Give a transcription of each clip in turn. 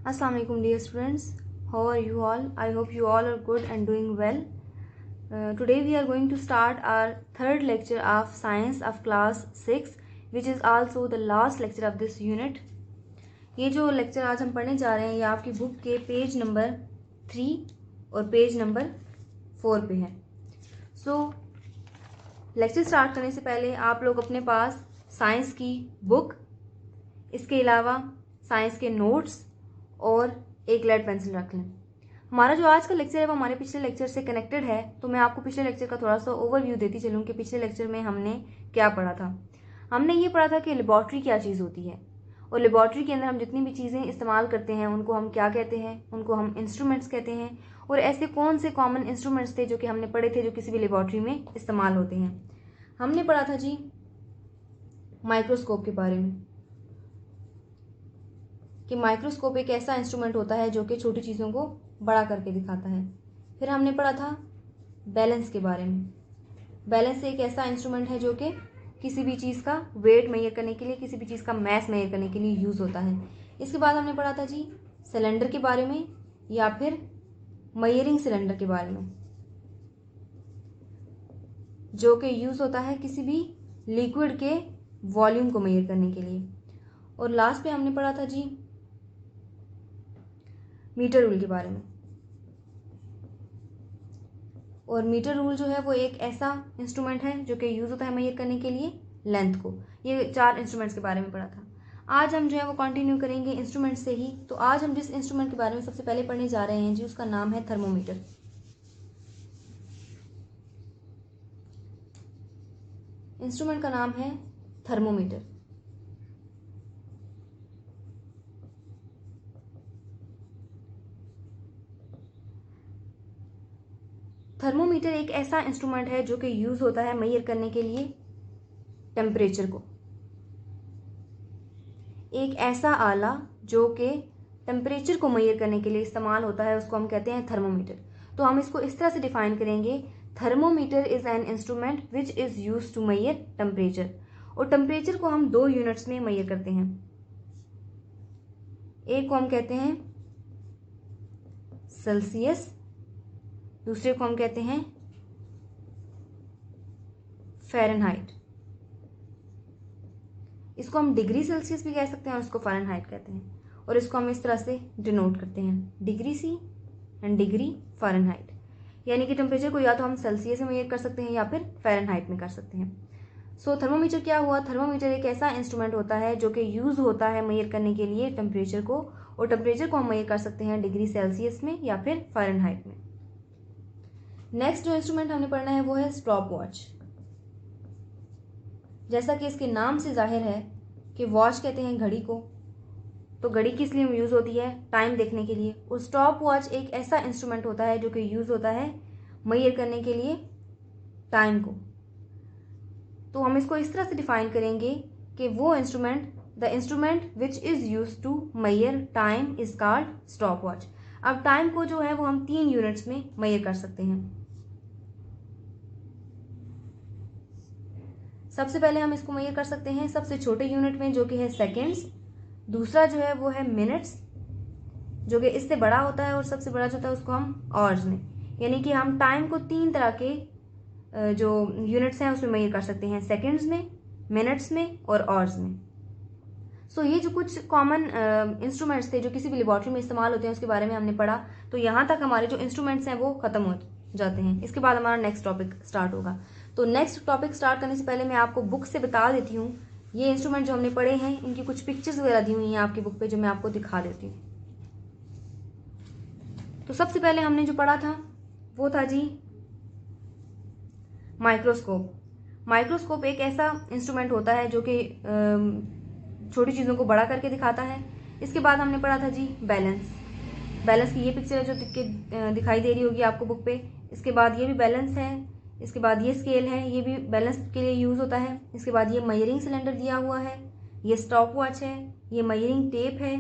Assalamu alaikum dear students. How are you all? I hope you all are good and doing well. Today we are going to start our third lecture of science of class 6, which is also the last lecture of this unit. ये जो lecture आज हम पढ़ने जा रहे हैं ये आपकी बुक के पेज नंबर 3 और पेज नंबर 4 पे है. सो लेक्चर स्टार्ट करने से पहले आप लोग अपने पास साइंस की बुक, इसके अलावा साइंस के नोट्स और एक लेड पेंसिल रख लें. हमारा जो आज का लेक्चर है वो हमारे पिछले लेक्चर से कनेक्टेड है, तो मैं आपको पिछले लेक्चर का थोड़ा सा ओवरव्यू देती चलूँ कि पिछले लेक्चर में हमने क्या पढ़ा था. हमने ये पढ़ा था कि लेबॉर्ट्री क्या चीज़ होती है और लेबॉर्ट्री के अंदर हम जितनी भी चीज़ें इस्तेमाल करते हैं उनको हम क्या कहते हैं, उनको हम इंस्ट्रूमेंट्स कहते हैं. और ऐसे कौन से कॉमन इंस्ट्रूमेंट्स थे जो कि हमने पढ़े थे जो किसी भी लेबॉर्ट्री में इस्तेमाल होते हैं. हमने पढ़ा था जी माइक्रोस्कोप के बारे में कि माइक्रोस्कोप एक ऐसा इंस्ट्रूमेंट होता है जो कि छोटी चीज़ों को बड़ा करके दिखाता है. फिर हमने पढ़ा था बैलेंस के बारे में. बैलेंस एक ऐसा इंस्ट्रूमेंट है जो कि किसी भी चीज़ का वेट मेजर करने के लिए, किसी भी चीज़ का मैस मेजर करने के लिए यूज़ होता है. इसके बाद हमने पढ़ा था जी सिलेंडर के बारे में या फिर मेजरिंग सिलेंडर के बारे में जो कि यूज़ होता है किसी भी लिक्विड के वॉल्यूम को मेजर करने के लिए. और लास्ट पे हमने पढ़ा था जी मीटर रूल के बारे में. और मीटर रूल जो है वो एक ऐसा इंस्ट्रूमेंट है जो कि यूज़ होता है मेजर करने के लिए लेंथ को. ये 4 इंस्ट्रूमेंट्स के बारे में पढ़ा था. आज हम जो है वो कंटिन्यू करेंगे इंस्ट्रूमेंट से ही. तो आज हम जिस इंस्ट्रूमेंट के बारे में सबसे पहले पढ़ने जा रहे हैं जी उसका नाम है थर्मोमीटर. इंस्ट्रूमेंट का नाम है थर्मोमीटर. थर्मोमीटर एक ऐसा इंस्ट्रूमेंट है जो कि यूज़ होता है मेजर करने के लिए टेम्परेचर को. एक ऐसा आला जो कि टेम्परेचर को मेजर करने के लिए इस्तेमाल होता है उसको हम कहते हैं थर्मोमीटर. तो हम इसको इस तरह से डिफाइन करेंगे, thermometer is an instrument which is use to measure temperature. और टेम्परेचर को हम 2 यूनिट्स में मेजर करते हैं. एक को हम कहते हैं सेल्सियस, दूसरे को हम कहते हैं फ़ारेनहाइट. इसको हम डिग्री सेल्सियस भी कह सकते हैं और इसको फ़ारेनहाइट कहते हैं. और इसको हम इस तरह से डिनोट करते हैं degree C and degree Fahrenheit. यानी कि टेम्परेचर को या तो हम सेल्सियस में मेजर कर सकते हैं या फिर फ़ारेनहाइट में कर सकते हैं. सो थर्मोमीटर क्या हुआ, थर्मोमीटर एक ऐसा इंस्ट्रूमेंट होता है जो कि यूज़ होता है मेजर करने के लिए टेम्परेचर को. और टेम्परेचर को हम मेजर कर सकते हैं डिग्री सेल्सियस में या फिर फ़ारेनहाइट में. नेक्स्ट जो इंस्ट्रूमेंट हमने पढ़ना है वो है स्टॉप वॉच. जैसा कि इसके नाम से जाहिर है कि वॉच कहते हैं घड़ी को, तो घड़ी किस लिए यूज़ होती है, टाइम देखने के लिए. और स्टॉप वॉच एक ऐसा इंस्ट्रूमेंट होता है जो कि यूज़ होता है मेजर करने के लिए टाइम को. तो हम इसको इस तरह से डिफाइन करेंगे कि वो instrument, the instrument which is use to measure time is called stopwatch. अब टाइम को जो है वो हम 3 यूनिट्स में मेजर कर सकते हैं. सबसे पहले हम इसको मेजर कर सकते हैं सबसे छोटे यूनिट में जो कि है सेकेंड्स. दूसरा जो है वो है मिनट्स जो कि इससे बड़ा होता है और सबसे बड़ा जो होता है उसको हम आवर्स में. यानी कि हम टाइम को 3 तरह के जो यूनिट्स हैं उसमें मेजर कर सकते हैं, सेकेंड्स में, मिनट्स में और आवर्स में. सो ये जो कुछ कॉमन इंस्ट्रूमेंट्स थे जो किसी भी लेबॉर्ट्री में इस्तेमाल होते हैं उसके बारे में हमने पढ़ा. तो यहाँ तक हमारे जो इंस्ट्रूमेंट्स हैं वो ख़त्म हो जाते हैं. इसके बाद हमारा नेक्स्ट टॉपिक स्टार्ट होगा. तो नेक्स्ट टॉपिक स्टार्ट करने से पहले मैं आपको बुक से बता देती हूँ ये इंस्ट्रूमेंट जो हमने पढ़े हैं इनकी कुछ पिक्चर्स वगैरह दी हुई हैं आपकी बुक पे जो मैं आपको दिखा देती हूँ. तो सबसे पहले हमने जो पढ़ा था वो था जी माइक्रोस्कोप. माइक्रोस्कोप एक ऐसा इंस्ट्रूमेंट होता है जो कि छोटी चीज़ों को बड़ा करके दिखाता है. इसके बाद हमने पढ़ा था जी बैलेंस. बैलेंस की ये पिक्चर है जो दिखाई दे रही होगी आपको बुक पे. इसके बाद ये भी बैलेंस है. इसके बाद ये स्केल है, ये भी बैलेंस के लिए यूज़ होता है. इसके बाद ये मेजरिंग सिलेंडर दिया हुआ है, ये स्टॉप वॉच है, ये मेजरिंग टेप है,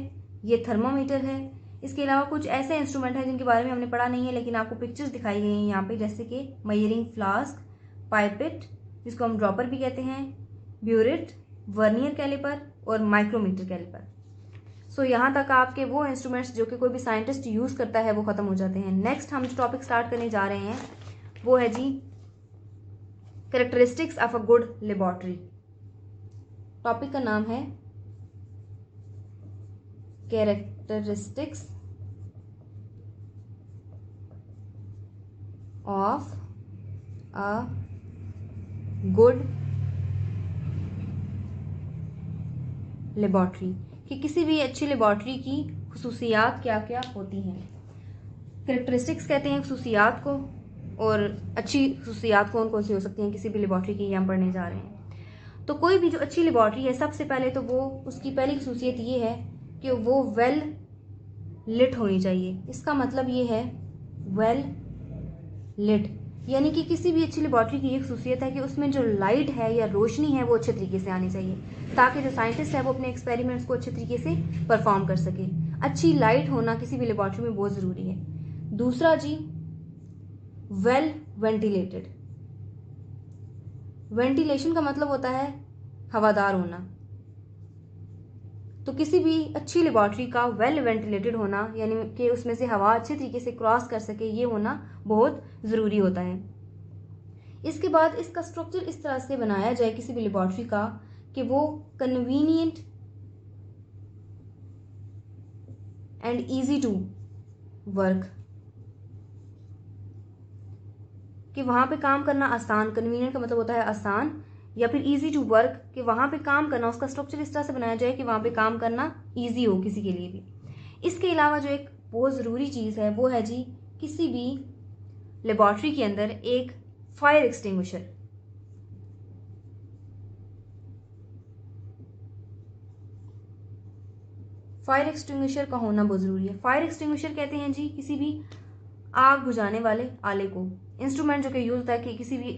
ये थर्मोमीटर है. इसके अलावा कुछ ऐसे इंस्ट्रूमेंट हैं जिनके बारे में हमने पढ़ा नहीं है लेकिन आपको पिक्चर्स दिखाई गई हैं यहाँ पे, जैसे कि मेजरिंग फ्लास्क, पाइपेट जिसको हम ड्रॉपर भी कहते हैं, ब्यूरेट, वर्नियर कैलिपर और माइक्रोमीटर कैलिपर. सो यहाँ तक आपके वो इंस्ट्रूमेंट्स जो कि कोई भी साइंटिस्ट यूज़ करता है वो ख़त्म हो जाते हैं। नेक्स्ट हम जो टॉपिक स्टार्ट करने जा रहे हैं वो है जी characteristics of a good laboratory. Topic का नाम है characteristics of a good laboratory, कि किसी भी अच्छी लेबोरेटरी की खुसूसियात क्या क्या होती हैं। कैरेक्टरिस्टिक्स कहते हैं खुसूसियात को, और अच्छी खुसूसियात कौन कौन सी हो सकती हैं किसी भी लेबोरेटरी की, ये हम पढ़ने जा रहे हैं। तो कोई भी जो अच्छी लेबोरेटरी है, सबसे पहले तो वो उसकी पहली खुसूसियत ये है कि वो वेल लिट होनी चाहिए। इसका मतलब ये है वेल लिट, यानी कि किसी भी अच्छी लेबोरेटरी की ये खुसूसियत है कि उसमें जो लाइट है या रोशनी है वो अच्छे तरीके से आनी चाहिए, ताकि जो साइंटिस्ट है वो अपने एक्सपेरिमेंट्स को अच्छे तरीके से परफॉर्म कर सके। अच्छी लाइट होना किसी भी लेबोरेटरी में बहुत ज़रूरी है। दूसरा जी, वेल वेंटिलेटेड। वेंटिलेशन का मतलब होता है हवादार होना। तो किसी भी अच्छी लेबोरेटरी का वेल वेंटिलेटेड होना, यानी कि उसमें से हवा अच्छे तरीके से क्रॉस कर सके, ये होना बहुत ज़रूरी होता है। इसके बाद इसका स्ट्रक्चर इस तरह से बनाया जाए किसी भी लेबोरेटरी का कि वो convenient and easy to work, कि वहाँ पे काम करना आसान, कन्वीनियंट का मतलब होता है आसान, या फिर इजी टू वर्क, कि वहाँ पे काम करना, उसका स्ट्रक्चर इस तरह से बनाया जाए कि वहाँ पे काम करना इजी हो किसी के लिए भी। इसके अलावा जो एक बहुत ज़रूरी चीज़ है वो है जी किसी भी लेबोरेटरी के अंदर एक फायर एक्सटिंग्विशर। फायर एक्सटिंग्विशर का होना बहुत ज़रूरी है। फायर एक्सटिंग्विशर कहते हैं जी किसी भी आग बुझाने वाले आले को, इंस्ट्रूमेंट जो कि यूज़ होता है कि किसी भी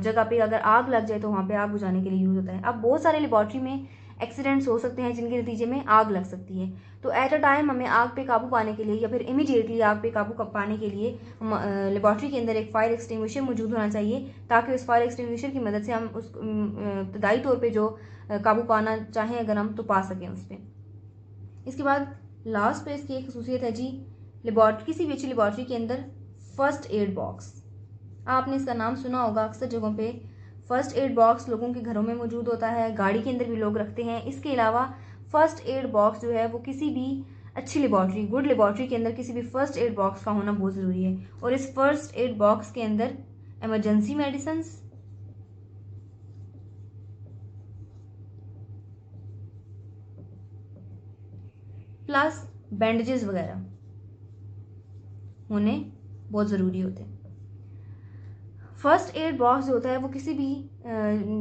जगह पे अगर आग लग जाए तो वहाँ पे आग बुझाने के लिए यूज़ होता है। अब बहुत सारे लेबोरेटरी में एक्सीडेंट्स हो सकते हैं जिनके नतीजे में आग लग सकती है। तो एट अ टाइम हमें आग पे काबू पाने के लिए या फिर इमीडिएटली आग पे काबू पाने के लिए लेबोरेटरी के अंदर एक फायर एक्सटिंग्विशर मौजूद होना चाहिए, ताकि उस फायर एक्सटिंग्विशर की मदद से हम उस इब्तदाई तौर पर जो काबू पाना चाहें अगर हम, तो पा सकें उस पर। इसके बाद लास्ट पे इसकी एक खसूसियत है जी लेबोरेटरी, किसी भी अच्छी लेबोरेटरी के अंदर फर्स्ट एड बॉक्स। आपने इसका नाम सुना होगा, अक्सर जगहों पे फर्स्ट एड बॉक्स लोगों के घरों में मौजूद होता है, गाड़ी के अंदर भी लोग रखते हैं। इसके अलावा फर्स्ट एड बॉक्स जो है वो किसी भी अच्छी लेबोरेटरी, गुड लेबोरेटरी के अंदर किसी भी फर्स्ट एड बॉक्स का होना बहुत ज़रूरी है। और इस फर्स्ट एड बॉक्स के अंदर इमरजेंसी मेडिसिन प्लस बैंडेजेस वगैरह होने बहुत ज़रूरी होते हैं। फर्स्ट एड बॉक्स जो होता है वो किसी भी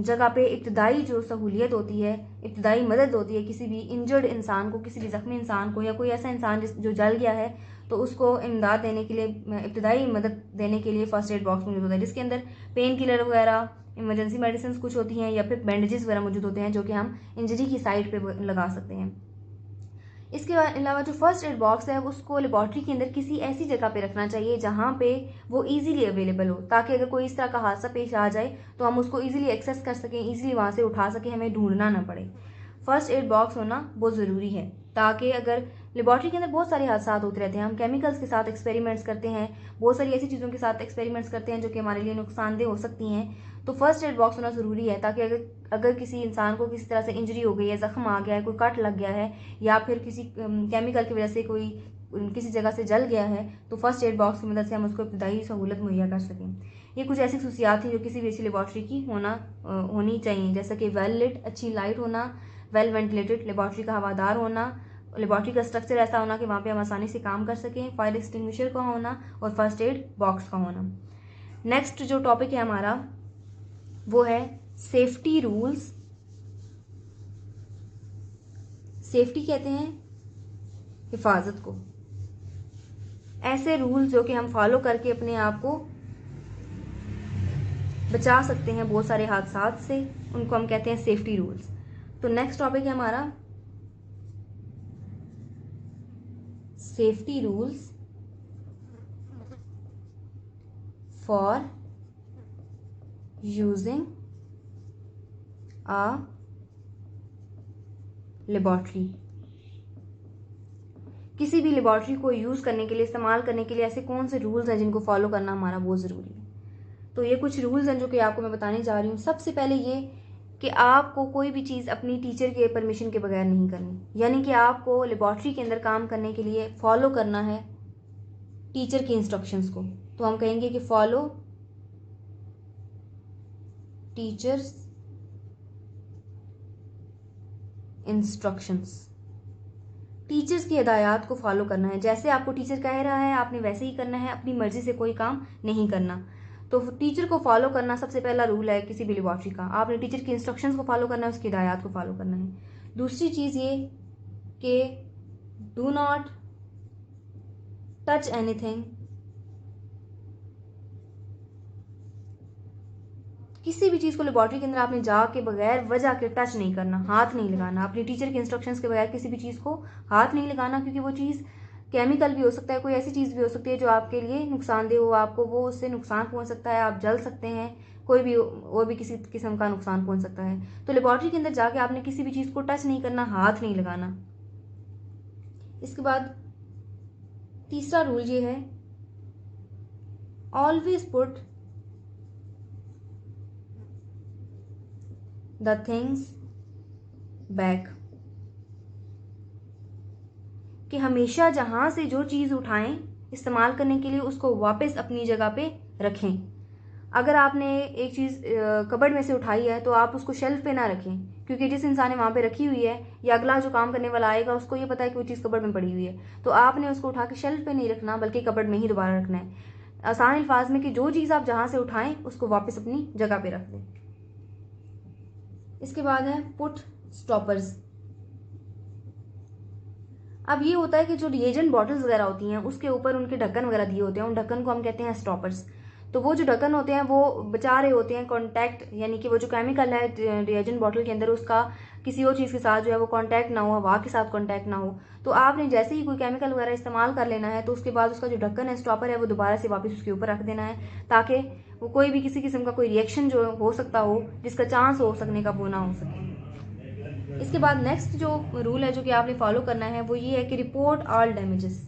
जगह पे इब्तदाई जो सहूलियत होती है, इब्तदाई मदद होती है किसी भी इंजर्ड इंसान को, किसी भी ज़ख्मी इंसान को, या कोई ऐसा इंसान जो जल गया है तो उसको इमदाद देने के लिए, इब्तदाई मदद देने के लिए फर्स्ट एड बॉक्स मौजूद होता है, जिसके अंदर पेन किलर वगैरह, इमरजेंसी मेडिसिन कुछ होती हैं, या फिर बैंडेजेस वगैरह मौजूद होते हैं जो कि हम इंजरी की साइड पर लगा सकते हैं। इसके अलावा जो फर्स्ट एड बॉक्स है उसको लेबोरेटरी के अंदर किसी ऐसी जगह पे रखना चाहिए जहाँ पे वो इजीली अवेलेबल हो, ताकि अगर कोई इस तरह का हादसा पेश आ जाए तो हम उसको इजीली एक्सेस कर सकें, इजीली वहाँ से उठा सकें, हमें ढूंढना ना पड़े। फर्स्ट एड बॉक्स होना बहुत ज़रूरी है, ताकि अगर लेबोरेटरी के अंदर बहुत सारे हादसा होते रहते हैं, हम केमिकल्स के साथ एक्सपेरिमेंट्स करते हैं, बहुत सारी ऐसी चीज़ों के साथ एक्सपेरिमेंट्स करते हैं जो कि हमारे लिए नुकसानदेह हो सकती हैं, तो फर्स्ट एड बॉक्स होना ज़रूरी है, ताकि अगर किसी इंसान को किसी तरह से इंजरी हो गई है, ज़ख्म आ गया है, कोई कट लग गया है, या फिर किसी केमिकल की वजह से कोई किसी जगह से जल गया है, तो फर्स्ट एड बॉक्स की मदद से हम उसको इब्तदाई सहूलत मुहैया कर सकें। ये कुछ ऐसी खसूसियात हैं जो किसी भी ऐसी लेबोरेटरी की होनी चाहिए, जैसा कि वेल लिट, अच्छी लाइट होना, वेल वेंटिलेटेड, लेबोरेटरी का हवादार होना, लेबोरेटरी का स्ट्रक्चर ऐसा होना कि वहाँ पे हम आसानी से काम कर सकें, फायर एक्सटिंग्विशर का होना, और फर्स्ट एड बॉक्स का होना। नेक्स्ट जो टॉपिक है हमारा वो है सेफ्टी रूल्स। सेफ्टी कहते हैं हिफाजत को, ऐसे रूल्स जो कि हम फॉलो करके अपने आप को बचा सकते हैं बहुत सारे हादसात से, उनको हम कहते हैं सेफ्टी रूल्स। तो नेक्स्ट टॉपिक है हमारा safety rules for using a laboratory. किसी भी लेबॉर्ट्री को यूज़ करने के लिए, इस्तेमाल करने के लिए ऐसे कौन से रूल्स हैं जिनको फॉलो करना हमारा बहुत ज़रूरी है। तो ये कुछ रूल्स हैं जो कि आपको मैं बताने जा रही हूँ। सबसे पहले ये कि आपको कोई भी चीज़ अपनी टीचर के परमिशन के बगैर नहीं करनी, यानी कि आपको लेबॉर्ट्री के अंदर काम करने के लिए फॉलो करना है टीचर की इंस्ट्रक्शंस को। तो हम कहेंगे कि फॉलो टीचर्स इंस्ट्रक्शंस। टीचर्स की हिदायत को फॉलो करना है, जैसे आपको टीचर कह रहा है आपने वैसे ही करना है, अपनी मर्जी से कोई काम नहीं करना। तो टीचर को फॉलो करना सबसे पहला रूल है किसी भी लेबॉर्ट्री का। आपने टीचर की इंस्ट्रक्शंस को फॉलो करना है, उसकी हिदायत को फॉलो करना है। दूसरी चीज़ ये कि डू नॉट टच एनीथिंग, किसी भी चीज़ को लेबॉर्ट्री के अंदर आपने जाके बगैर वजह के टच नहीं करना, हाथ नहीं लगाना। अपनी टीचर के इंस्ट्रक्शंस के बगैर किसी भी चीज़ को हाथ नहीं लगाना, क्योंकि वो चीज़ केमिकल भी हो सकता है, कोई ऐसी चीज़ भी हो सकती है जो आपके लिए नुकसानदेह हो, आपको वो उससे नुकसान पहुंच सकता है, आप जल सकते हैं, कोई भी और भी किसी किस्म का नुकसान पहुंच सकता है। तो लेबॉर्ट्री के अंदर जाके आपने किसी भी चीज़ को टच नहीं करना, हाथ नहीं लगाना। इसके बाद तीसरा रूल ये है, always put the things back, कि हमेशा जहाँ से जो चीज़ उठाएं इस्तेमाल करने के लिए उसको वापस अपनी जगह पे रखें। अगर आपने एक चीज़ कबर्ड में से उठाई है तो आप उसको शेल्फ पे ना रखें, क्योंकि जिस इंसान ने वहाँ पे रखी हुई है या अगला जो काम करने वाला आएगा उसको ये पता है कि वो चीज़ कबर्ड में पड़ी हुई है, तो आपने उसको उठा के शेल्फ पे नहीं रखना बल्कि कबर्ड में ही दोबारा रखना है। आसान अल्फाज में कि जो चीज़ आप जहाँ से उठाएं उसको वापस अपनी जगह पे रख दें। इसके बाद है पुट स्टॉपर्स। अब ये होता है कि जो रिएजेंट बॉटल्स वगैरह होती हैं उसके ऊपर उनके ढक्कन वगैरह दिए होते हैं, उन ढक्कन को हम कहते हैं स्टॉपर्स। तो वो जो ढक्कन होते हैं वो बचा रहे होते हैं कॉन्टैक्ट, यानी कि वो जो केमिकल है रिएजेंट बॉटल के अंदर उसका किसी और चीज़ के साथ जो है वो कॉन्टैक्ट ना हो, हवा के साथ कॉन्टैक्ट ना हो। तो आपने जैसे ही कोई केमिकल वगैरह इस्तेमाल कर लेना है तो उसके बाद उसका जो ढक्कन है, स्टॉपर है, वो दोबारा से वापस उसके ऊपर रख देना है, ताकि वो कोई भी किसी किस्म का कोई रिएक्शन जो हो सकता हो, जिसका चांस हो सकने का, वो ना हो सके। इसके बाद नेक्स्ट जो रूल है जो कि आपने फॉलो करना है वो ये है कि रिपोर्ट ऑल डैमेजेस।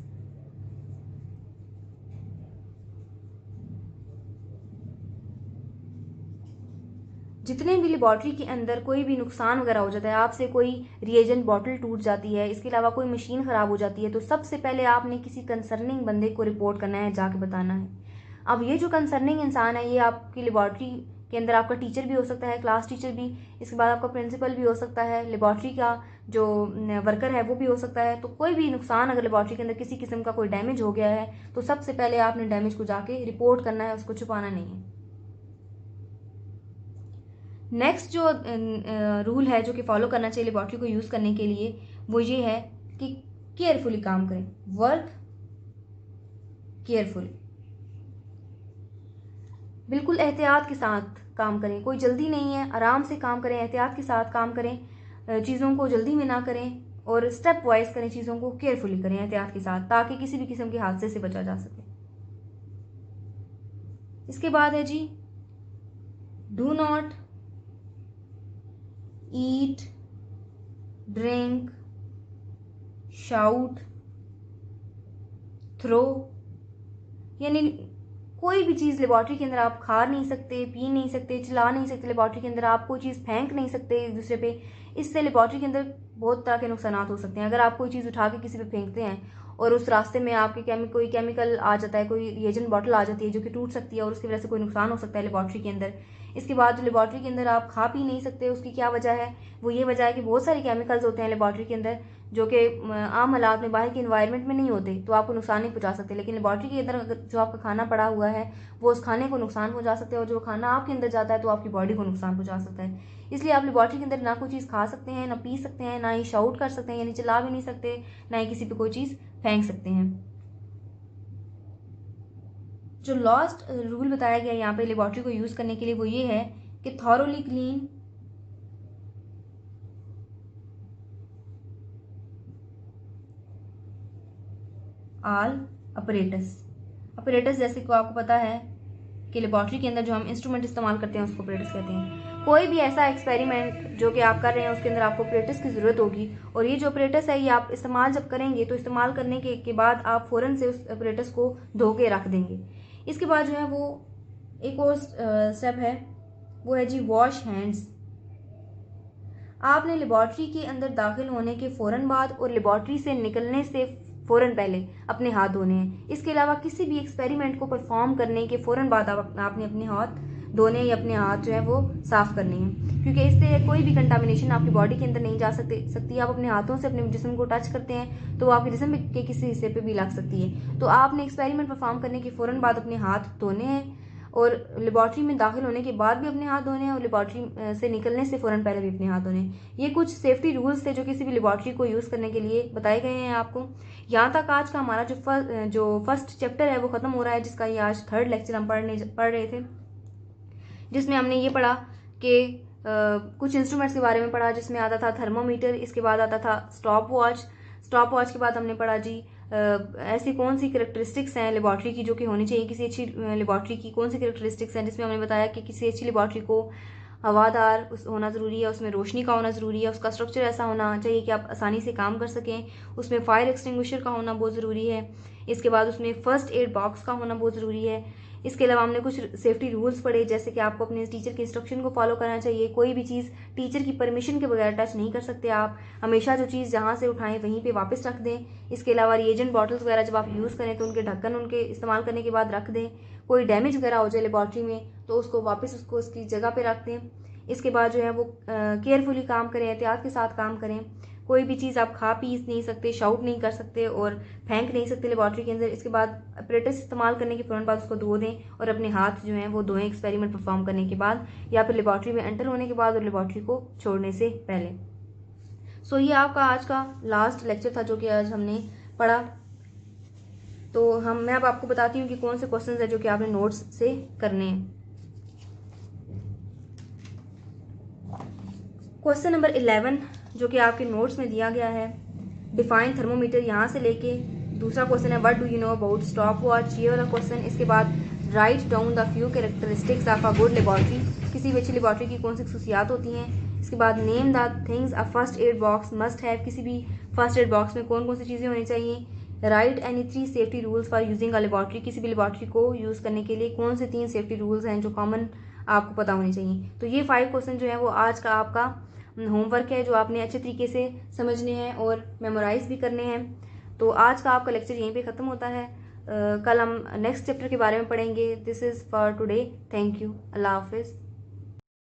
जितने भी लेबॉर्ट्री के अंदर कोई भी नुकसान वगैरह हो जाता है, आपसे कोई रिएजेंट बॉटल टूट जाती है, इसके अलावा कोई मशीन ख़राब हो जाती है, तो सबसे पहले आपने किसी कंसर्निंग बंदे को रिपोर्ट करना है, जाके बताना है। अब ये जो कंसर्निंग इंसान है ये आपकी लेबॉर्ट्री के अंदर आपका टीचर भी हो सकता है, क्लास टीचर भी, इसके बाद आपका प्रिंसिपल भी हो सकता है, लेबॉर्ट्री का जो वर्कर है वो भी हो सकता है। तो कोई भी नुकसान अगर लेबॉर्ट्री के अंदर किसी किस्म का कोई डैमेज हो गया है तो सबसे पहले आपने डैमेज को जाके रिपोर्ट करना है, उसको छुपाना नहीं है। नेक्स्ट जो रूल है जो कि फॉलो करना चाहिए लेबॉर्ट्री को यूज़ करने के लिए वो ये है कि केयरफुली काम करें, वर्क केयरफुल, बिल्कुल एहतियात के साथ काम करें, कोई जल्दी नहीं है, आराम से काम करें, एहतियात के साथ काम करें, चीज़ों को जल्दी में ना करें और स्टेप वाइज करें, चीज़ों को केयरफुली करें एहतियात के साथ, ताकि किसी भी किस्म के हादसे से बचा जा सके। इसके बाद है जी, do not eat, drink, shout, throw, यानी कोई भी चीज़ लेबॉर्ट्री के अंदर आप खा नहीं सकते, पी नहीं सकते, चिल्ला नहीं सकते, लेबॉर्ट्री के अंदर आप कोई चीज़ फेंक नहीं सकते एक दूसरे पे। इससे लेबॉर्ट्री के अंदर बहुत तरह के नुकसान हो सकते हैं। अगर आप कोई चीज़ उठा के किसी पे फेंकते हैं और उस रास्ते में आपके कोई केमिकल आ जाता है, कोई रिएजेंट बॉटल आ जाती है जो कि टूट सकती है और उसकी वजह से कोई नुकसान हो सकता है लेबॉर्ट्री के अंदर। इसके बाद जो लेबॉर्ट्री के अंदर आप खा पी नहीं सकते, उसकी क्या वजह है? वो ये वजह है कि बहुत सारे केमिकल्स होते हैं लेबॉर्ट्री के अंदर जो कि आम हालात में बाहर के इन्वायरमेंट में नहीं होते, तो आपको नुकसान नहीं पहुंचा सकते। लेकिन लेबॉर्ट्री के अंदर अगर जो आपका खाना पड़ा हुआ है वो उस खाने को नुकसान पहुंचा सकते हैं, और जो खाना आपके अंदर जाता है तो आपकी बॉडी को नुकसान पहुंचा सकता है। इसलिए आप लेबॉर्ट्री के अंदर ना कोई चीज़ खा सकते हैं, ना पी सकते हैं, ना ही शाउट कर सकते हैं यानी चिल्ला भी नहीं सकते, ना ही किसी पे कोई चीज़ फेंक सकते हैं। जो लास्ट रूल बताया गया यहाँ पे लेबॉर्ट्री को यूज़ करने के लिए वो ये है कि thoroughly clean all apparatus. Apparatus जैसे कि आपको पता है कि लेबॉर्ट्री के अंदर जो हम इंस्ट्रूमेंट इस्तेमाल करते हैं उसको अपरेटस कहते हैं। कोई भी ऐसा एक्सपेरिमेंट जो कि आप कर रहे हैं उसके अंदर आपको ऑपरेटर्स की ज़रूरत होगी, और ये जो ऑपरेटर्स है ये आप इस्तेमाल जब करेंगे तो इस्तेमाल करने के बाद आप फ़ौरन से उस ऑपरेटर्स को धो के रख देंगे। इसके बाद जो है वो एक और स्टेप है, वो है जी वॉश हैंड्स। आपने लेबॉर्ट्री के अंदर दाखिल होने के फ़ौरन बाद और लेबॉर्ट्री से निकलने से फ़ौरन पहले अपने हाथ धोने हैं। इसके अलावा किसी भी एक्सपेरिमेंट को परफॉर्म करने के फ़ौरन बाद आपने अपने हाथ धोने या अपने हाथ जो है वो साफ़ करने हैं, क्योंकि इससे कोई भी कंटामिनेशन आपकी बॉडी के अंदर नहीं जा सकती। आप अपने हाथों से अपने जिस्म को टच करते हैं तो वो आपके जिस्म के किसी हिस्से पे भी लग सकती है। तो आपने एक्सपेरिमेंट परफॉर्म करने के फ़ौरन बाद अपने हाथ धोने हैं, और लेबॉर्ट्री में दाखिल होने के बाद भी अपने हाथ धोने हैं, और लेबॉर्ट्री से निकलने से फ़ौरन पहले भी अपने हाथ धोने हैं। ये कुछ सेफ्टी रूल्स थे जो किसी भी लेबॉर्ट्री को यूज़ करने के लिए बताए गए हैं आपको। यहाँ तक आज का हमारा जो फर्स्ट चैप्टर है वो ख़त्म हो रहा है, जिसका ये आज थर्ड लेक्चर हम पढ़ रहे थे, जिसमें हमने ये पढ़ा कि कुछ इंस्ट्रूमेंट्स के बारे में पढ़ा, जिसमें आता था थर्मोमीटर, इसके बाद आता था स्टॉप वॉच के बाद हमने पढ़ा जी ऐसी कौन सी करेक्टरिस्टिक्स हैं लेबॉर्ट्री की जो कि होनी चाहिए किसी अच्छी लेबॉर्ट्री की, कौन सी करेक्टरिस्टिक्स हैं, जिसमें हमने बताया कि किसी अच्छी लेबॉर्ट्री को हवादार होना ज़रूरी है, उसमें रोशनी का होना ज़रूरी है, उसका स्ट्रक्चर ऐसा होना चाहिए कि आप आसानी से काम कर सकें, उसमें फायर एक्सटिंग्विशर का होना बहुत ज़रूरी है, इसके बाद उसमें फ़र्स्ट एड बॉक्स का होना बहुत ज़रूरी है। इसके अलावा हमने कुछ सेफ्टी रूल्स पढ़े, जैसे कि आपको अपने टीचर के इंस्ट्रक्शन को फॉलो करना चाहिए, कोई भी चीज़ टीचर की परमिशन के बगैर टच नहीं कर सकते आप, हमेशा जो चीज़ जहाँ से उठाएं वहीं पे वापस रख दें। इसके अलावा रिएजेंट बॉटल्स वगैरह जब आप यूज़ करें तो उनके ढक्कन उनके इस्तेमाल करने के बाद रख दें, कोई डैमेज वगैरह हो जाए लेबॉर्ट्री में तो उसको वापस उसकी जगह पर रख दें। इसके बाद जो है वो केयरफुली काम करें, एहतियात के साथ काम करें, कोई भी चीज़ आप खा पी नहीं सकते, शाउट नहीं कर सकते और फेंक नहीं सकते लेबॉर्ट्री के अंदर। इसके बाद अपरेटस इस्तेमाल करने के फ़ौरन बाद उसको धो दें और अपने हाथ जो हैं वो धोएं एक्सपेरिमेंट परफॉर्म करने के बाद, या फिर लेबॉर्ट्री में एंटर होने के बाद और लेबॉर्ट्री को छोड़ने से पहले। सो ये आपका आज का लास्ट लेक्चर था जो कि आज हमने पढ़ा। तो मैं अब आपको बताती हूँ कि कौन से क्वेश्चन है जो कि आपने नोट्स से करने हैं। क्वेश्चन नंबर 11 जो कि आपके नोट्स में दिया गया है, डिफाइन थर्मोमीटर, यहाँ से लेके दूसरा क्वेश्चन है what do you know about stop watch, ये वाला क्वेश्चन। इसके बाद write down the few characteristics of a good laboratory, किसी भी अच्छी लेबॉर्ट्री की कौन सी खसूसियात होती हैं। इसके बाद name the things a first aid box must have, किसी भी फर्स्ट एड बॉक्स में कौन कौन सी चीज़ें होनी चाहिए। Right any 3 safety rules for using a laboratory, किसी भी लेबॉर्ट्री को यूज़ करने के लिए कौन से 3 सेफ्टी रूल्स हैं जो कॉमन आपको पता होने चाहिए। तो ये 5 क्वेश्चन जो है वो आज का आपका होमवर्क है जो आपने अच्छे तरीके से समझने हैं और मेमोराइज भी करने हैं। तो आज का आपका लेक्चर यहीं पे ख़त्म होता है। कल हम नेक्स्ट चैप्टर के बारे में पढ़ेंगे। This is for today. Thank you. अल्लाह हाफिज़।